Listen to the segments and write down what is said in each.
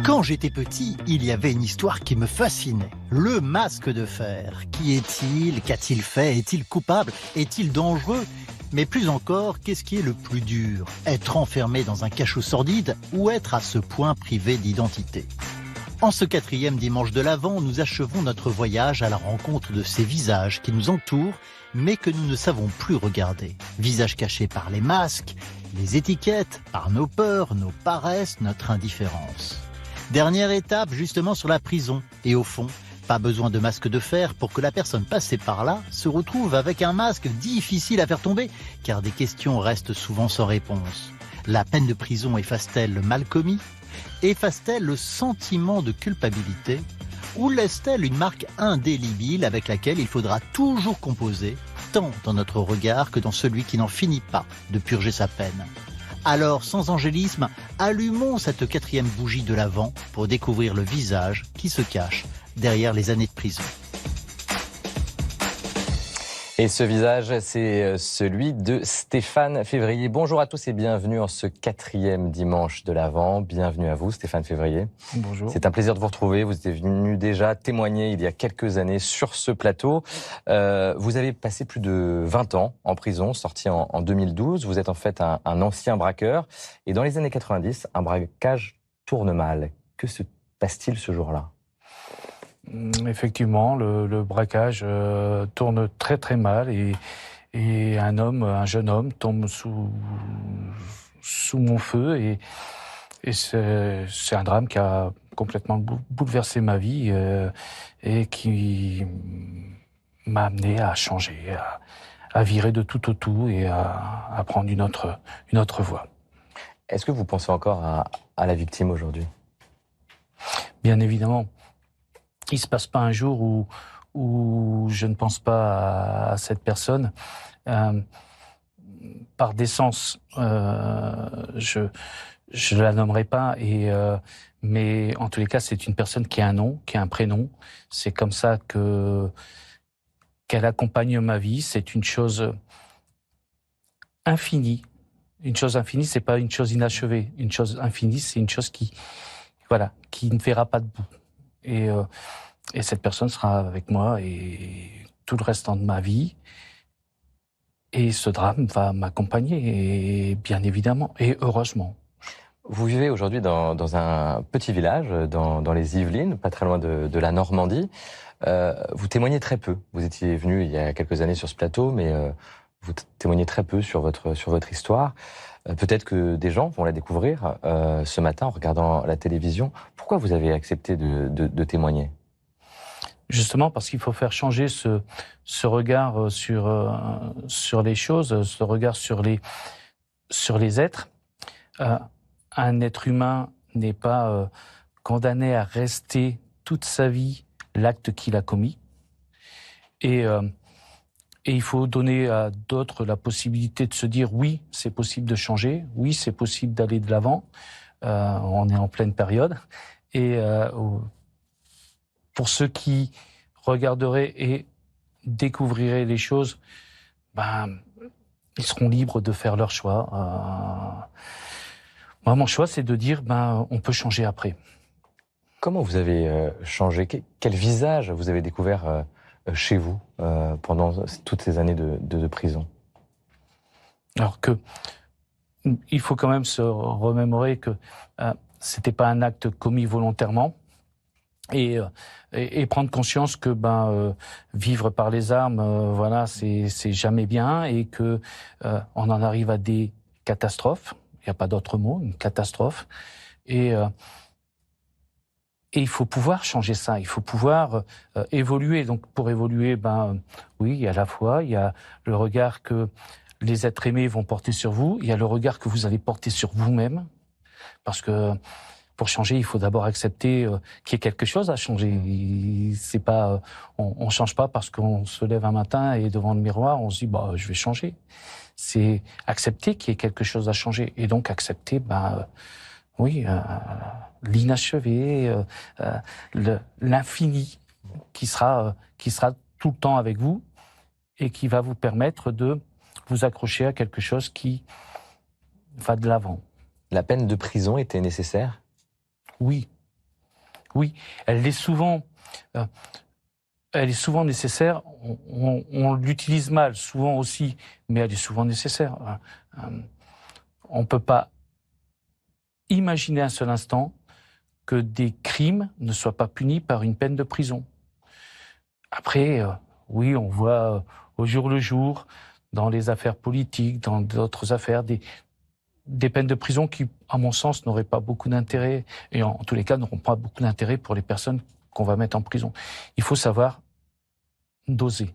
Quand j'étais petit, il y avait une histoire qui me fascinait. Le masque de fer. Qui est-il? Qu'a-t-il fait? Est-il coupable? Est-il dangereux? Mais plus encore, qu'est-ce qui est le plus dur? Être enfermé dans un cachot sordide ou être à ce point privé d'identité? En ce 4e dimanche de l'Avent, nous achevons notre voyage à la rencontre de ces visages qui nous entourent, mais que nous ne savons plus regarder. Visages cachés par les masques, les étiquettes, par nos peurs, nos paresses, notre indifférence. Dernière étape, justement sur la prison. Et au fond, pas besoin de masque de fer pour que la personne passée par là se retrouve avec un masque difficile à faire tomber, car des questions restent souvent sans réponse. La peine de prison efface-t-elle le mal commis? Efface-t-elle le sentiment de culpabilité? Ou laisse-t-elle une marque indélébile avec laquelle il faudra toujours composer, tant dans notre regard que dans celui qui n'en finit pas de purger sa peine? Alors, sans angélisme, allumons cette 4e bougie de l'Avent pour découvrir le visage qui se cache derrière les années de prison. Et ce visage, c'est celui de Stéphane Février. Bonjour à tous et bienvenue en ce 4e dimanche de l'Avent. Bienvenue à vous, Stéphane Février. Bonjour. C'est un plaisir de vous retrouver. Vous étiez venu déjà témoigner il y a quelques années sur ce plateau. Vous avez passé plus de 20 ans en prison, sorti en 2012. Vous êtes en fait un ancien braqueur. Et dans les années 90, un braquage tourne mal. Que se passe-t-il ce jour-là ? Effectivement, le braquage tourne très très mal et un jeune homme tombe sous mon feu et c'est un drame qui a complètement bouleversé ma vie et qui m'a amené à changer, à virer de tout au tout et à prendre une autre voie. Est-ce que vous pensez encore à la victime aujourd'hui ? Bien évidemment. Il ne se passe pas un jour où je ne pense pas à cette personne. Par décence, je ne la nommerai pas, mais en tous les cas, c'est une personne qui a un nom, qui a un prénom. C'est comme ça qu'elle accompagne ma vie. C'est une chose infinie. Une chose infinie, c'est pas une chose inachevée. Une chose infinie, c'est une chose qui ne verra pas de bout. Et cette personne sera avec moi et tout le restant de ma vie. Et ce drame va m'accompagner, et bien évidemment, et heureusement. Vous vivez aujourd'hui dans un petit village, dans les Yvelines, pas très loin de la Normandie. Vous témoignez très peu. Vous étiez venu il y a quelques années sur ce plateau, mais vous témoignez très peu sur votre histoire. Peut-être que des gens vont la découvrir ce matin en regardant la télévision. Pourquoi vous avez accepté de témoigner ? Justement parce qu'il faut faire changer ce regard sur les choses, ce regard sur les êtres. Un être humain n'est pas condamné à rester toute sa vie l'acte qu'il a commis. Et il faut donner à d'autres la possibilité de se dire oui, c'est possible de changer, oui, c'est possible d'aller de l'avant. On est en pleine période. Et pour ceux qui regarderaient et découvriraient les choses, ils seront libres de faire leur choix. Moi, mon choix, c'est de dire on peut changer après. Comment vous avez changé ? Quel visage vous avez découvert chez vous pendant toutes ces années de prison ? Alors il faut quand même se remémorer que c'était pas un acte commis volontairement et prendre conscience que vivre par les armes, c'est jamais bien et que on en arrive à des catastrophes. Il n'y a pas d'autre mot, une catastrophe. Et il faut pouvoir changer ça, il faut pouvoir évoluer. Donc pour évoluer, oui, à la fois, il y a le regard que les êtres aimés vont porter sur vous, il y a le regard que vous allez porter sur vous-même, parce que pour changer, il faut d'abord accepter qu'il y ait quelque chose à changer. C'est pas, on change pas parce qu'on se lève un matin et devant le miroir, on se dit je vais changer. C'est accepter qu'il y ait quelque chose à changer et donc accepter l'inachevé, l'infini qui sera tout le temps avec vous et qui va vous permettre de vous accrocher à quelque chose qui va de l'avant. La peine de prison était nécessaire ? Oui, Oui, elle est souvent nécessaire. On l'utilise mal, souvent aussi, mais elle est souvent nécessaire. On ne peut pas imaginer un seul instant que des crimes ne soient pas punis par une peine de prison. Après, oui, on voit au jour le jour, dans les affaires politiques, dans d'autres affaires, des peines de prison qui, à mon sens, n'auraient pas beaucoup d'intérêt, et en tous les cas n'auront pas beaucoup d'intérêt pour les personnes qu'on va mettre en prison. Il faut savoir doser.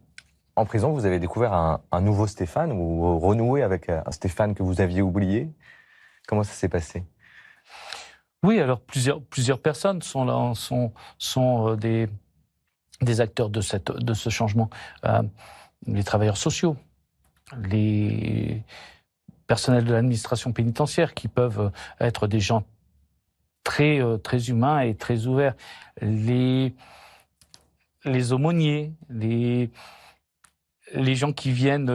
En prison, vous avez découvert un nouveau Stéphane, ou renoué avec un Stéphane que vous aviez oublié. Comment ça s'est passé? Oui, alors plusieurs personnes sont là, sont des acteurs de ce changement. Les travailleurs sociaux, les personnels de l'administration pénitentiaire qui peuvent être des gens très humains et très ouverts. Les aumôniers, les gens qui viennent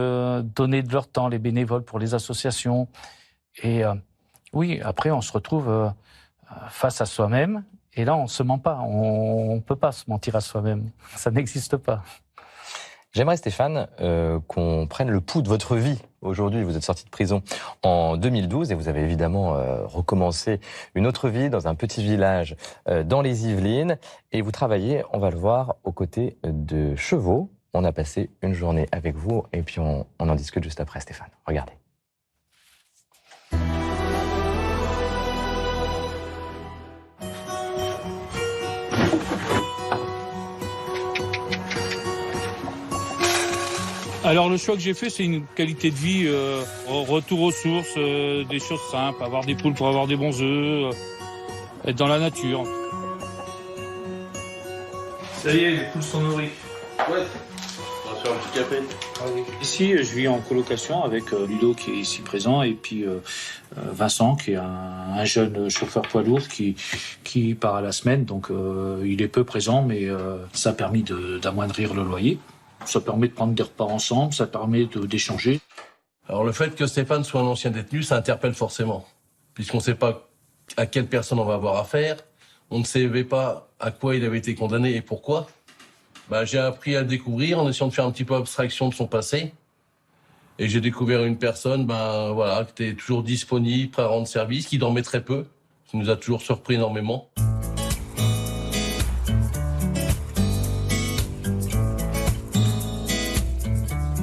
donner de leur temps, les bénévoles pour les associations. Et oui, après on se retrouve face à soi-même, et là on ne se ment pas, on ne peut pas se mentir à soi-même, ça n'existe pas. J'aimerais, Stéphane, qu'on prenne le pouls de votre vie. Aujourd'hui, vous êtes sorti de prison en 2012 et vous avez évidemment recommencé une autre vie dans un petit village dans les Yvelines. Et vous travaillez, on va le voir, aux côtés de chevaux. On a passé une journée avec vous et puis on en discute juste après, Stéphane. Regardez. Alors le choix que j'ai fait, c'est une qualité de vie, retour aux sources, des choses simples, avoir des poules pour avoir des bons œufs, être dans la nature. Ça y est, les poules sont nourries. Ouais, on va faire un petit café. Ah oui. Ici, je vis en colocation avec Ludo qui est ici présent et puis Vincent qui est un jeune chauffeur poids lourd qui part à la semaine. Donc il est peu présent, mais ça a permis d'amoindrir le loyer. Ça permet de prendre des repas ensemble, ça permet d'échanger. Alors le fait que Stéphane soit un ancien détenu, ça interpelle forcément. Puisqu'on ne sait pas à quelle personne on va avoir affaire, on ne savait pas à quoi il avait été condamné et pourquoi. J'ai appris à le découvrir en essayant de faire un petit peu abstraction de son passé. Et j'ai découvert une personne qui était toujours disponible, prêt à rendre service, qui dormait très peu, qui nous a toujours surpris énormément.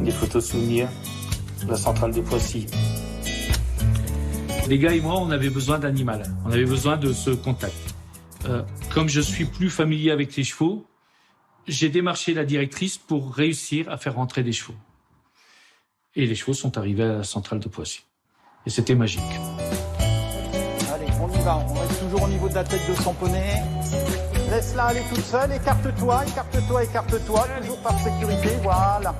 Des photos souvenirs de la centrale de Poissy. Les gars et moi, on avait besoin d'animal. On avait besoin de ce contact. Comme je suis plus familier avec les chevaux, j'ai démarché la directrice pour réussir à faire rentrer des chevaux. Et les chevaux sont arrivés à la centrale de Poissy. Et c'était magique. Allez, on y va. On reste toujours au niveau de la tête de son poney. Laisse-la aller toute seule. Écarte-toi, écarte-toi, écarte-toi. Toujours par sécurité. Voilà.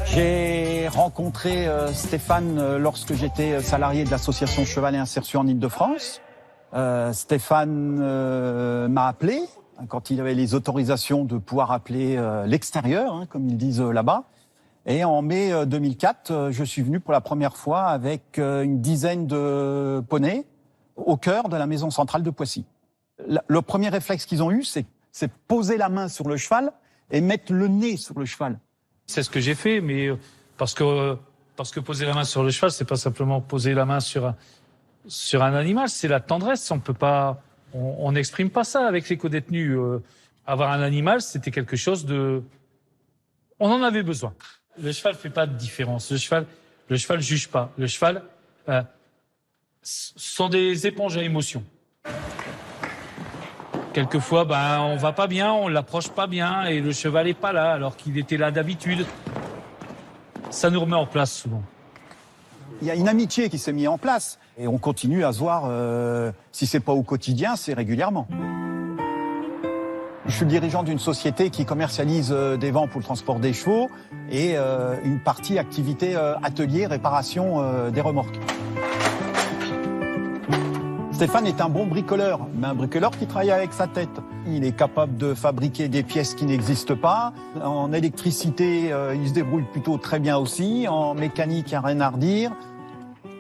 J'ai rencontré Stéphane lorsque j'étais salarié de l'association Cheval et Insertion en Ile-de-France. Stéphane m'a appelé quand il avait les autorisations de pouvoir appeler l'extérieur, comme ils disent là-bas. Et en mai 2004, je suis venu pour la première fois avec une dizaine de poneys au cœur de la maison centrale de Poissy. Le premier réflexe qu'ils ont eu, c'est poser la main sur le cheval et mettre le nez sur le cheval. C'est ce que j'ai fait, mais parce que poser la main sur le cheval, c'est pas simplement poser la main sur un animal, c'est la tendresse. On peut pas, on n'exprime pas ça avec les co-détenus. Avoir un animal, c'était quelque chose de, on en avait besoin. Le cheval fait pas de différence. Le cheval juge pas. Le cheval sont des éponges à émotions. Quelquefois, on va pas bien, on l'approche pas bien et le cheval est pas là alors qu'il était là d'habitude. Ça nous remet en place souvent. Il y a une amitié qui s'est mise en place et on continue à se voir, si c'est pas au quotidien, c'est régulièrement. Je suis le dirigeant d'une société qui commercialise des vents pour le transport des chevaux et une partie activité atelier, réparation des remorques. Stéphane est un bon bricoleur, mais un bricoleur qui travaille avec sa tête. Il est capable de fabriquer des pièces qui n'existent pas. En électricité, il se débrouille plutôt très bien aussi. En mécanique, il n'y a rien à redire.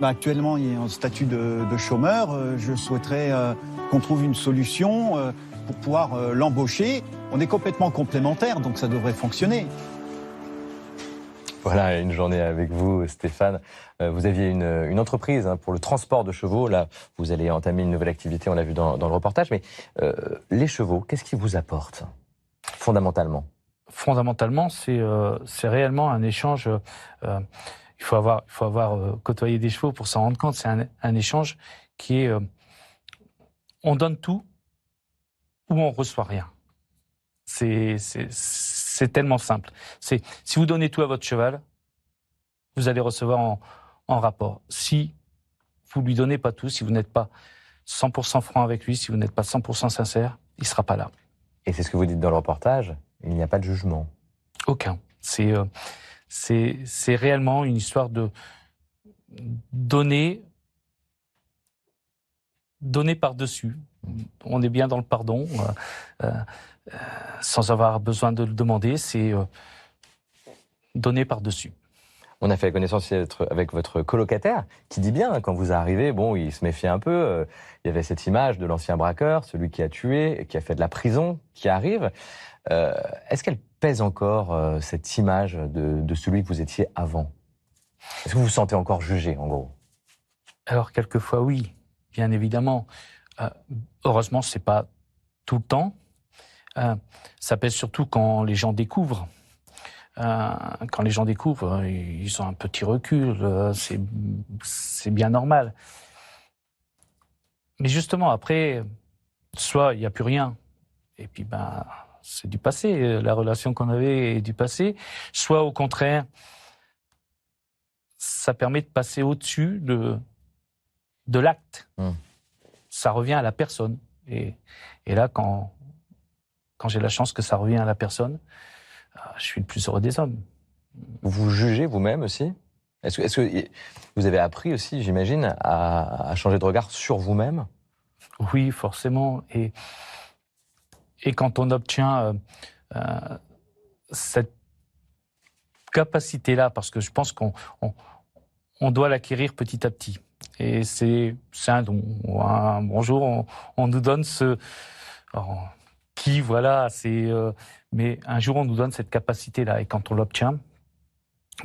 Actuellement, il est en statut de chômeur. Je souhaiterais qu'on trouve une solution pour pouvoir l'embaucher. On est complètement complémentaires, donc ça devrait fonctionner. Voilà, une journée avec vous, Stéphane. Vous aviez une entreprise pour le transport de chevaux. Là, vous allez entamer une nouvelle activité, on l'a vu dans le reportage. Mais les chevaux, qu'est-ce qu'ils vous apportent, fondamentalement? Fondamentalement, c'est réellement un échange. Il faut avoir côtoyé des chevaux pour s'en rendre compte. C'est un échange qui est... on donne tout ou on reçoit rien. C'est tellement simple. Si vous donnez tout à votre cheval, vous allez recevoir en rapport. Si vous lui donnez pas tout, si vous n'êtes pas 100% franc avec lui, si vous n'êtes pas 100% sincère, il sera pas là. Et c'est ce que vous dites dans le reportage, il n'y a pas de jugement. Aucun. C'est réellement une histoire de donner par-dessus. On est bien dans le pardon, sans avoir besoin de le demander, c'est donner par-dessus. On a fait la connaissance avec votre colocataire, qui dit bien, quand vous arrivez, bon, il se méfiait un peu. Il y avait cette image de l'ancien braqueur, celui qui a tué, qui a fait de la prison, qui arrive. Est-ce qu'elle pèse encore, cette image de celui que vous étiez avant? Est-ce que vous vous sentez encore jugé, en gros? Alors, quelquefois, oui, bien évidemment. Heureusement, c'est pas tout le temps. Ça pèse surtout quand les gens découvrent. Quand les gens découvrent, ils ont un petit recul, c'est bien normal. Mais justement, après, soit il n'y a plus rien, et puis c'est du passé, la relation qu'on avait est du passé, soit au contraire, ça permet de passer au-dessus de l'acte. Ça revient à la personne. Et là, quand j'ai la chance que ça revient à la personne, je suis le plus heureux des hommes. Vous jugez vous-même aussi? Est-ce que vous avez appris aussi, j'imagine, à changer de regard sur vous-même? Oui, forcément. Et quand on obtient cette capacité-là, parce que je pense qu'on doit l'acquérir petit à petit. Et c'est un don. Bonjour, on nous donne ce... Alors, voilà, mais un jour, on nous donne cette capacité-là. Et quand on l'obtient,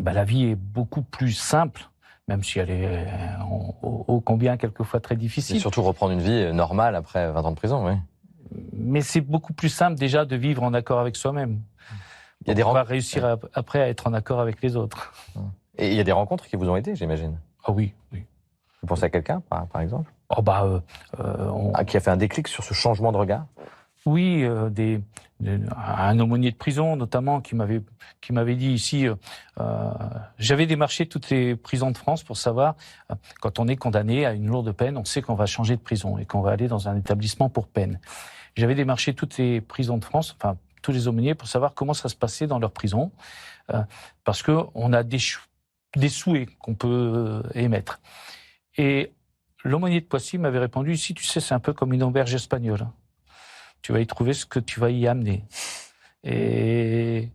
la vie est beaucoup plus simple, même si elle est ô combien quelquefois très difficile. Et surtout reprendre une vie normale après 20 ans de prison, oui. Mais c'est beaucoup plus simple déjà de vivre en accord avec soi-même. On va réussir après à être en accord avec les autres. Et il y a des rencontres qui vous ont aidé, j'imagine? Ah oui. Vous pensez à quelqu'un, par exemple? Qui a fait un déclic sur ce changement de regard? Oui, un aumônier de prison notamment qui m'avait dit ici, j'avais démarché toutes les prisons de France pour savoir, quand on est condamné à une lourde peine, on sait qu'on va changer de prison et qu'on va aller dans un établissement pour peine. J'avais démarché toutes les prisons de France, enfin tous les aumôniers, pour savoir comment ça se passait dans leur prison, parce que on a des souhaits qu'on peut émettre. Et l'aumônier de Poissy m'avait répondu, ici, tu sais, c'est un peu comme une auberge espagnole. Tu vas y trouver ce que tu vas y amener. Et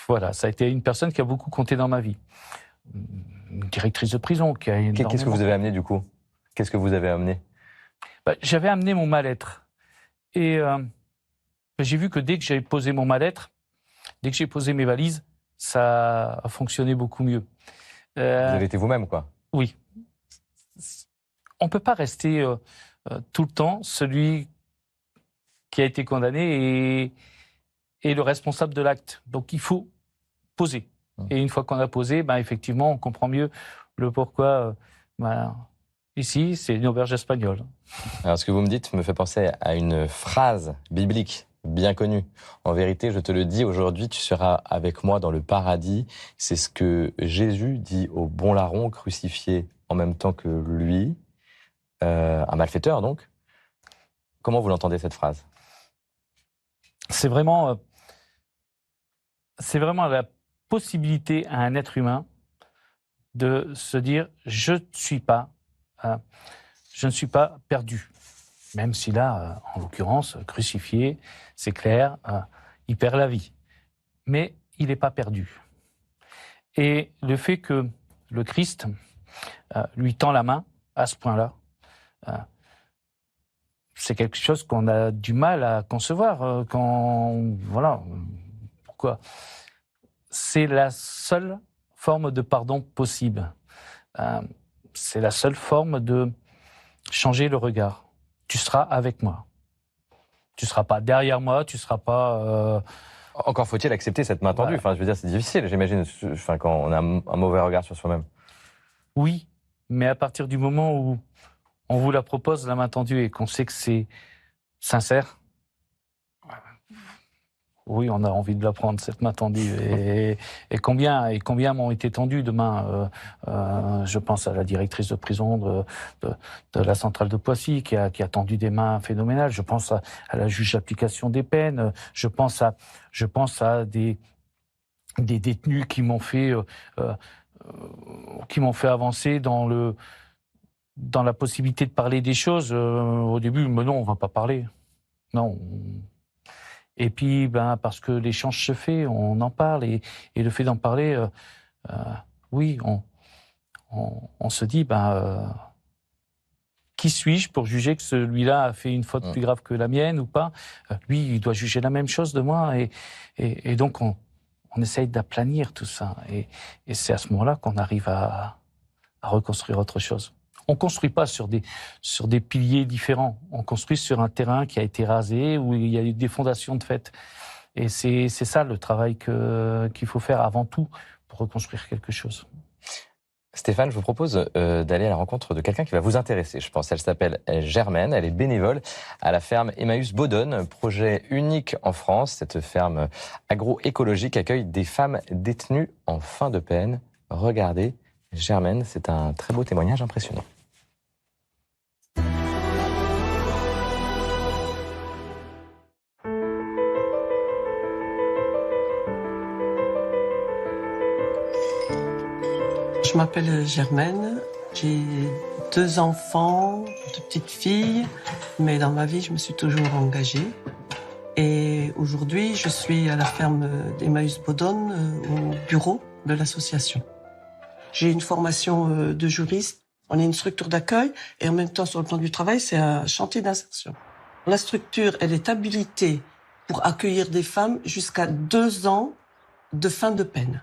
voilà, ça a été une personne qui a beaucoup compté dans ma vie. Une directrice de prison qui a énormément... Qu'est-ce que vous avez amené, du coup? Qu'est-ce que vous avez amené? J'avais amené mon mal-être. Et j'ai vu que dès que j'avais posé mon mal-être, dès que j'ai posé mes valises, ça a fonctionné beaucoup mieux. Vous avez été vous-même, quoi? Oui. On ne peut pas rester tout le temps celui qui a été condamné et le responsable de l'acte. Donc il faut poser. Et une fois qu'on a posé, effectivement, on comprend mieux le pourquoi. Ici, c'est une auberge espagnole. Alors ce que vous me dites me fait penser à une phrase biblique bien connue. En vérité, je te le dis, aujourd'hui, tu seras avec moi dans le paradis. C'est ce que Jésus dit au bon larron crucifié en même temps que lui, un malfaiteur donc. Comment vous l'entendez, cette phrase? C'est vraiment la possibilité à un être humain de se dire je ne suis pas perdu. Même si là, en l'occurrence, crucifié, c'est clair, il perd la vie. Mais il n'est pas perdu. Et le fait que le Christ lui tend la main à ce point-là, c'est quelque chose qu'on a du mal à concevoir voilà. Pourquoi? C'est la seule forme de pardon possible. C'est la seule forme de changer le regard. Tu seras avec moi. Tu seras pas derrière moi, tu seras pas... Encore faut-il accepter cette main tendue. Enfin, je veux dire, c'est difficile, j'imagine, quand on a un mauvais regard sur soi-même. Oui, mais à partir du moment où on vous la propose, la main tendue, et qu'on sait que c'est sincère, oui, on a envie de la prendre, cette main tendue. Et combien m'ont été tendues de mains je pense à la directrice de prison de la centrale de Poissy qui a tendu des mains phénoménales. Je pense à la juge d'application des peines. Je pense à des détenus qui m'ont fait avancer dans la possibilité de parler des choses. Au début, mais non, on va pas parler. Non. Et puis, parce que l'échange se fait, on en parle. Et le fait d'en parler, oui, on se dit, qui suis-je pour juger que celui-là a fait une faute plus grave que la mienne ou pas? Lui, il doit juger la même chose de moi. Et donc, on essaye d'aplanir tout ça. Et c'est à ce moment-là qu'on arrive à reconstruire autre chose. On ne construit pas sur des piliers différents. On construit sur un terrain qui a été rasé, où il y a eu des fondations de fait. Et c'est ça le travail qu'il faut faire avant tout pour reconstruire quelque chose. Stéphane, je vous propose d'aller à la rencontre de quelqu'un qui va vous intéresser, je pense. Elle s'appelle Germaine, elle est bénévole à la ferme Emmaüs Bodonne, projet unique en France. Cette ferme agroécologique accueille des femmes détenues en fin de peine. Regardez, Germaine, c'est un très beau témoignage impressionnant. Je m'appelle Germaine, j'ai 2 enfants, 2 petites filles, mais dans ma vie, je me suis toujours engagée. Et aujourd'hui, je suis à la ferme d'Emmaüs Bodonne, au bureau de l'association. J'ai une formation de juriste, on est une structure d'accueil, et en même temps, sur le plan du travail, c'est un chantier d'insertion. La structure, elle est habilitée pour accueillir des femmes jusqu'à 2 ans de fin de peine.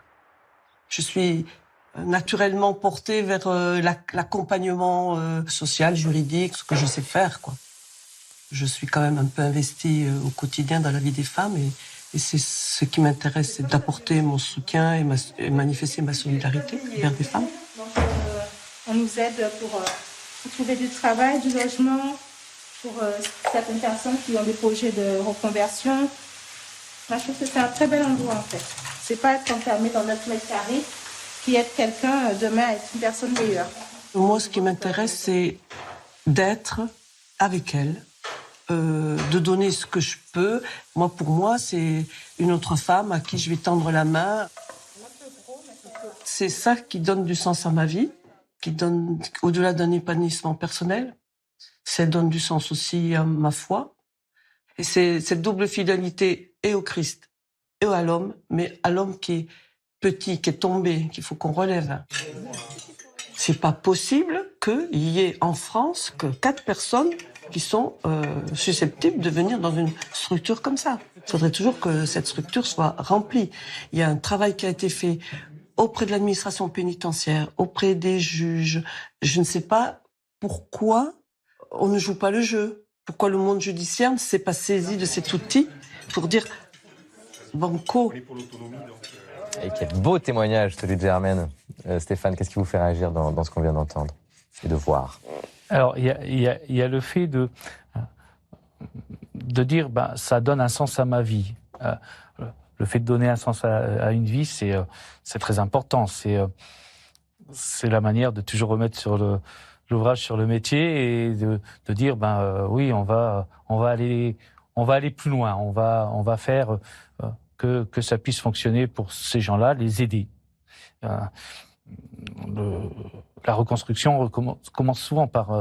Je suis naturellement portée vers l'accompagnement social, juridique, ce que je sais faire, quoi. Je suis quand même un peu investie au quotidien dans la vie des femmes et c'est ce qui m'intéresse, c'est d'apporter mon soutien et manifester ma solidarité vers des femmes. Donc, on nous aide pour trouver du travail, du logement, pour certaines personnes qui ont des projets de reconversion. Moi, je trouve que c'est un très bel endroit, en fait. C'est pas être enfermé dans notre mètre carré, qui aide quelqu'un demain à être une personne meilleure. Moi, ce qui m'intéresse, c'est d'être avec elle, de donner ce que je peux. Moi, pour moi, c'est une autre femme à qui je vais tendre la main. C'est ça qui donne du sens à ma vie, qui donne, au-delà d'un épanouissement personnel, ça donne du sens aussi à ma foi. Et c'est cette double fidélité et au Christ et à l'homme, mais à l'homme qui est petit, qui est tombé, qu'il faut qu'on relève. C'est pas possible qu'il y ait en France que 4 personnes qui sont susceptibles de venir dans une structure comme ça. Il faudrait toujours que cette structure soit remplie. Il y a un travail qui a été fait auprès de l'administration pénitentiaire, auprès des juges. Je ne sais pas pourquoi on ne joue pas le jeu. Pourquoi le monde judiciaire ne s'est pas saisi de cet outil pour dire banco. Et quel beau témoignage, celui de Germaine. Stéphane, qu'est-ce qui vous fait réagir dans ce qu'on vient d'entendre et de voir? Alors, il y a le fait de dire, ça donne un sens à ma vie. Le fait de donner un sens à une vie, c'est très important. C'est la manière de toujours remettre sur l'ouvrage sur le métier et de dire, oui, on va aller plus loin. On va faire que ça puisse fonctionner pour ces gens-là, les aider. La reconstruction commence souvent par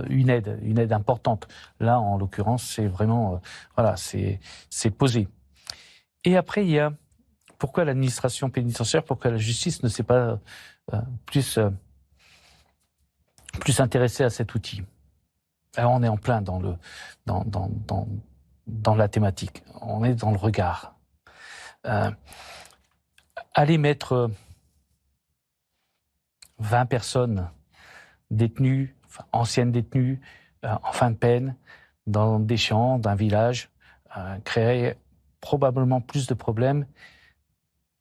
une aide importante. Là, en l'occurrence, c'est vraiment, c'est posé. Et après, il y a pourquoi l'administration pénitentiaire, pourquoi la justice ne s'est pas plus intéressée à cet outil. Alors, on est en plein dans la thématique. On est dans le regard. Aller mettre 20 personnes détenues, enfin, anciennes détenues, en fin de peine, dans des champs d'un village, créerait probablement plus de problèmes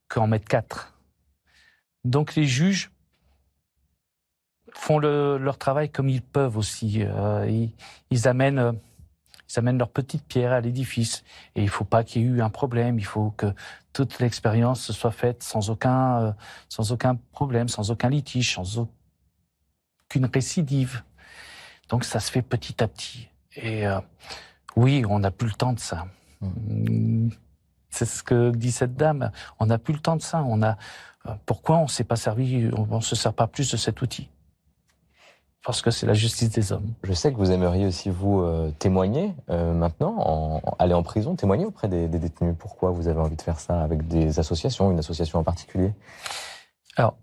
qu'en mettre 4. Donc les juges font leur travail comme ils peuvent aussi. Ils amènent leur petite pierre à l'édifice. Et il ne faut pas qu'il y ait eu un problème. Il faut que toute l'expérience se soit faite sans aucun problème, sans aucun litige, sans aucune récidive. Donc ça se fait petit à petit. Et oui, on n'a plus le temps de ça. C'est ce que dit cette dame. On n'a plus le temps de ça. Pourquoi on ne s'est pas servi, on ne se sert pas plus de cet outil? Parce que c'est la justice des hommes. Je sais que vous aimeriez aussi, vous, témoigner maintenant, aller en prison, témoigner auprès des détenus. Pourquoi vous avez envie de faire ça avec des associations, une association en particulier? Alors,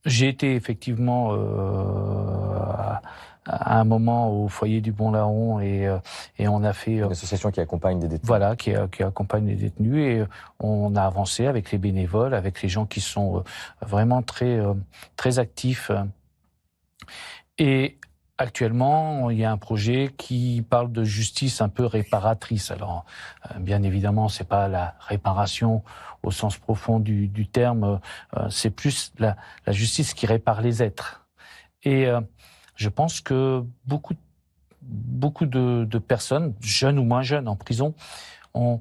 j'ai été effectivement à un moment au foyer du Bon Larron et on a fait... une association qui accompagne des détenus. Voilà, qui accompagne les détenus et on a avancé avec les bénévoles, avec les gens qui sont vraiment très, très actifs. Et actuellement, il y a un projet qui parle de justice un peu réparatrice. Alors, bien évidemment, c'est pas la réparation au sens profond du terme, c'est plus la justice qui répare les êtres. Et je pense que beaucoup de personnes, jeunes ou moins jeunes, en prison, ont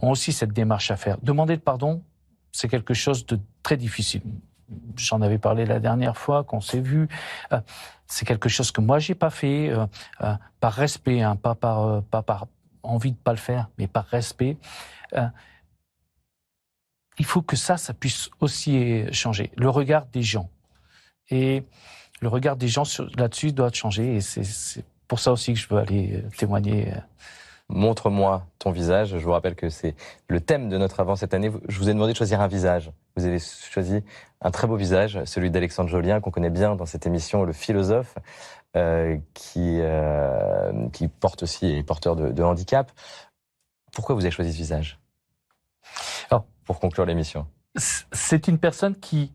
aussi cette démarche à faire. Demander le pardon, c'est quelque chose de très difficile. J'en avais parlé la dernière fois qu'on s'est vu. C'est quelque chose que moi j'ai pas fait par respect, hein, pas par envie de pas le faire, mais par respect. Il faut que ça puisse aussi changer. Le regard des gens et le regard des gens là-dessus doit changer. Et c'est pour ça aussi que je veux aller témoigner. Montre-moi ton visage. Je vous rappelle que c'est le thème de notre Avant cette année. Je vous ai demandé de choisir un visage. Vous avez choisi un très beau visage, celui d'Alexandre Jolien, qu'on connaît bien dans cette émission, le philosophe, qui porte aussi et est porteur de handicap. Pourquoi vous avez choisi ce visage? Alors, pour conclure l'émission. C'est une personne qui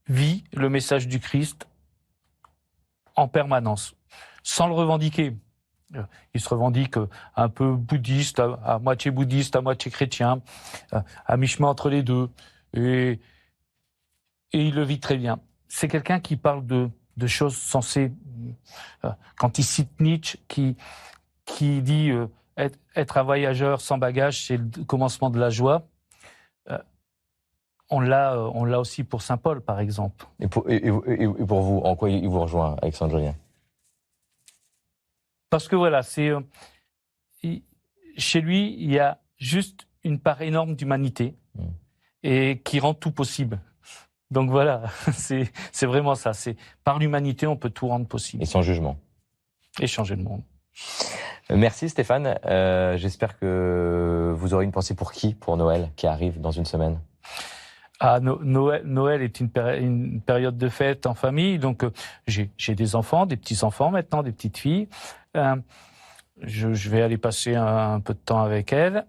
vit le message du Christ en permanence, sans le revendiquer. Il se revendique un peu bouddhiste, à moitié chrétien, à mi-chemin entre les deux. Et il le vit très bien. C'est quelqu'un qui parle de choses sensées. Quand il cite Nietzsche, qui dit être un voyageur sans bagage, c'est le commencement de la joie. On l'a aussi pour Saint Paul, par exemple. Et pour vous, en quoi il vous rejoint, Alexandre Jolien? Parce que voilà, chez lui, il y a juste une part énorme d'humanité et qui rend tout possible. Donc voilà, c'est vraiment ça. C'est par l'humanité, on peut tout rendre possible. Et sans jugement. Et changer le monde. Merci Stéphane. J'espère que vous aurez une pensée pour qui, pour Noël, qui arrive dans une semaine? Noël est une période de fête en famille, donc j'ai des enfants, des petits-enfants maintenant, des petites filles. Je vais aller passer un peu de temps avec elles.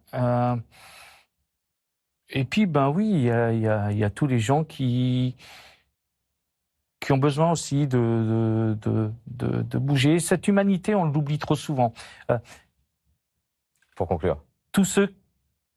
Et puis, ben oui, il y a tous les gens qui ont besoin aussi de bouger. Cette humanité, on l'oublie trop souvent. Pour conclure. Tous ceux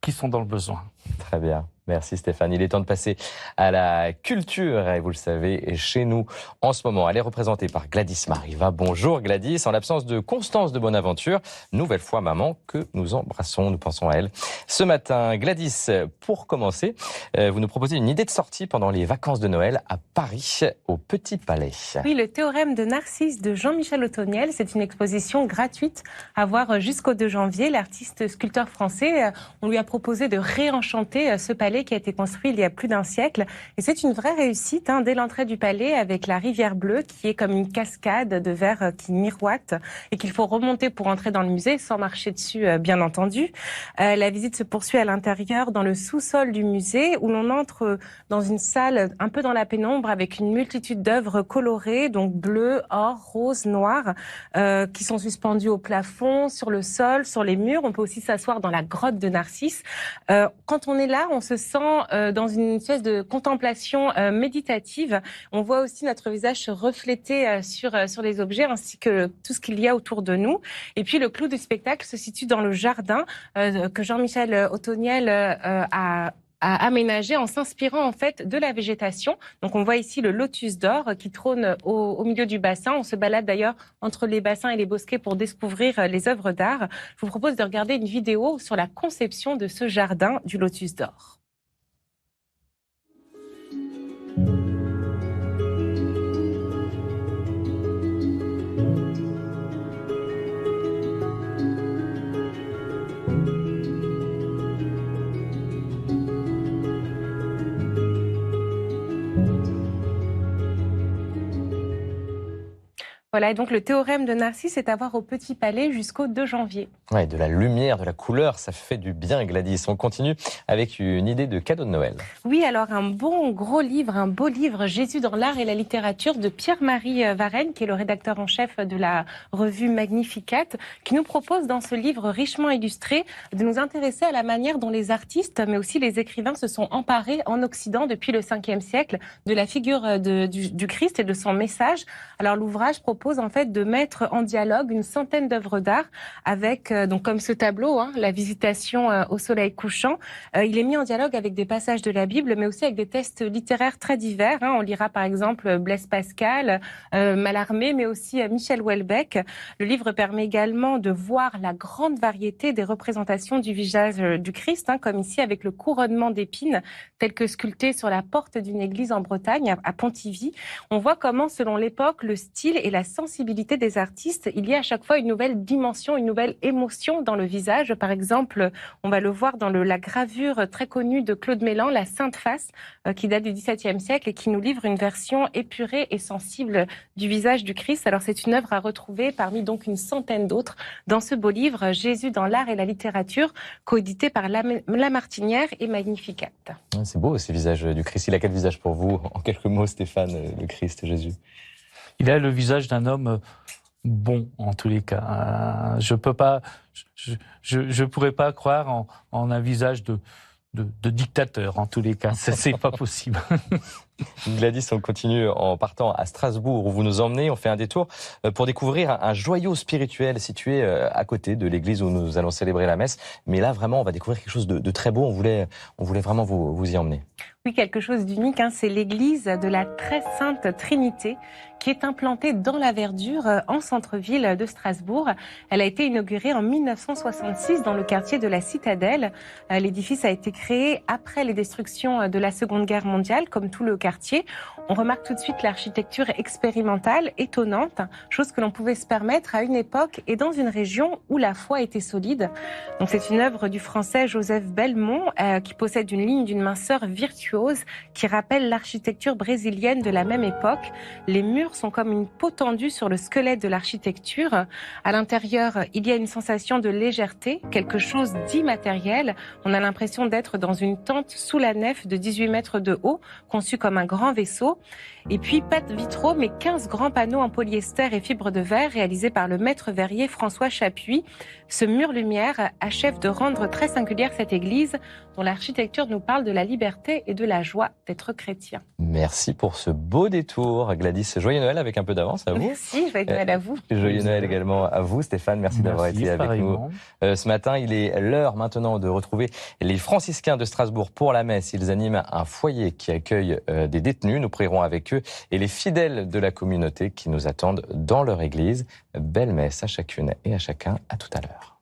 qui sont dans le besoin. Très bien. Merci Stéphane. Il est temps de passer à la culture. Et vous le savez, chez nous, en ce moment, elle est représentée par Gladys Mariva. Bonjour Gladys. En l'absence de Constance de Bonaventure, nouvelle fois maman que nous embrassons, nous pensons à elle. Ce matin, Gladys, pour commencer, vous nous proposez une idée de sortie pendant les vacances de Noël à Paris, au Petit Palais. Oui, le théorème de Narcisse de Jean-Michel Othoniel. C'est une exposition gratuite à voir jusqu'au 2 janvier. L'artiste sculpteur français, on lui a proposé de réenchanter ce palais palais qui a été construit il y a plus d'un siècle. Et c'est une vraie réussite, hein, dès l'entrée du palais avec la rivière bleue qui est comme une cascade de verre qui miroite et qu'il faut remonter pour entrer dans le musée sans marcher dessus, bien entendu. La visite se poursuit à l'intérieur dans le sous-sol du musée où l'on entre dans une salle un peu dans la pénombre avec une multitude d'œuvres colorées, donc bleues, or, rose, noir, qui sont suspendues au plafond, sur le sol, sur les murs. On peut aussi s'asseoir dans la grotte de Narcisse. Quand on est là, on se sent dans une espèce de contemplation méditative. On voit aussi notre visage se refléter sur les objets ainsi que tout ce qu'il y a autour de nous. Et puis le clou du spectacle se situe dans le jardin que Jean-Michel Othoniel a aménagé en s'inspirant en fait de la végétation. Donc on voit ici le lotus d'or qui trône au milieu du bassin. On se balade d'ailleurs entre les bassins et les bosquets pour découvrir les œuvres d'art. Je vous propose de regarder une vidéo sur la conception de ce jardin du lotus d'or. Voilà, et donc le théorème de Narcisse est à voir au Petit Palais jusqu'au 2 janvier. Ouais, de la lumière, de la couleur, ça fait du bien, Gladys. On continue avec une idée de cadeau de Noël. Oui, alors un bon gros livre, un beau livre, Jésus dans l'art et la littérature de Pierre-Marie Varenne, qui est le rédacteur en chef de la revue Magnificat, qui nous propose dans ce livre richement illustré de nous intéresser à la manière dont les artistes, mais aussi les écrivains se sont emparés en Occident depuis le 5e siècle de la figure du Christ et de son message. Alors l'ouvrage propose en fait de mettre en dialogue une centaine d'œuvres d'art avec, donc comme ce tableau, hein, la visitation au soleil couchant. Il est mis en dialogue avec des passages de la Bible, mais aussi avec des textes littéraires très divers. Hein. On lira par exemple Blaise Pascal, Mallarmé, mais aussi Michel Houellebecq. Le livre permet également de voir la grande variété des représentations du visage du Christ, hein, comme ici avec le couronnement d'épines, tel que sculpté sur la porte d'une église en Bretagne, à Pontivy. On voit comment, selon l'époque, le style et la sensibilité des artistes, il y a à chaque fois une nouvelle dimension, une nouvelle émotion dans le visage. Par exemple, on va le voir dans la gravure très connue de Claude Mellan, La Sainte Face, qui date du XVIIe siècle et qui nous livre une version épurée et sensible du visage du Christ. Alors c'est une œuvre à retrouver parmi donc une centaine d'autres dans ce beau livre Jésus dans l'art et la littérature, coédité par Lamartinière et Magnificat. C'est beau ces visages du Christ. Il a quel visage pour vous? En quelques mots, Stéphane, le Christ, Jésus? Il a le visage d'un homme bon, en tous les cas. Je pourrais pas croire en un visage de dictateur, en tous les cas. C'est pas possible. Gladys, on continue en partant à Strasbourg où vous nous emmenez. On fait un détour pour découvrir un joyau spirituel situé à côté de l'église où nous allons célébrer la messe. Mais là, vraiment, on va découvrir quelque chose de très beau. On voulait vraiment vous y emmener. Oui, quelque chose d'unique, hein, c'est l'église de la Très Sainte Trinité qui est implantée dans la verdure en centre-ville de Strasbourg. Elle a été inaugurée en 1966 dans le quartier de la Citadelle. L'édifice a été créé après les destructions de la Seconde Guerre mondiale, comme tout le quartier. On remarque tout de suite l'architecture expérimentale, étonnante, chose que l'on pouvait se permettre à une époque et dans une région où la foi était solide. Donc c'est une œuvre du français Joseph Belmont qui possède une ligne d'une minceur virtuose qui rappelle l'architecture brésilienne de la même époque. Les murs sont comme une peau tendue sur le squelette de l'architecture. À l'intérieur, il y a une sensation de légèreté, quelque chose d'immatériel. On a l'impression d'être dans une tente sous la nef de 18 mètres de haut, conçue comme un grand vaisseau. Et puis, pas de vitraux, mais 15 grands panneaux en polyester et fibres de verre réalisés par le maître verrier François Chapuis. Ce mur-lumière achève de rendre très singulière cette église dont l'architecture nous parle de la liberté et de la joie d'être chrétien. Merci pour ce beau détour, Gladys. Joyeux Noël avec un peu d'avance à vous. Merci, joyeux Noël à vous. Joyeux Noël également à vous, Stéphane. Merci d'avoir été avec nous ce matin. Il est l'heure maintenant de retrouver les franciscains de Strasbourg pour la messe. Ils animent un foyer qui accueille des détenus. Nous prierons avec eux et les fidèles de la communauté qui nous attendent dans leur église. Belle messe à chacune et à chacun. À tout à l'heure.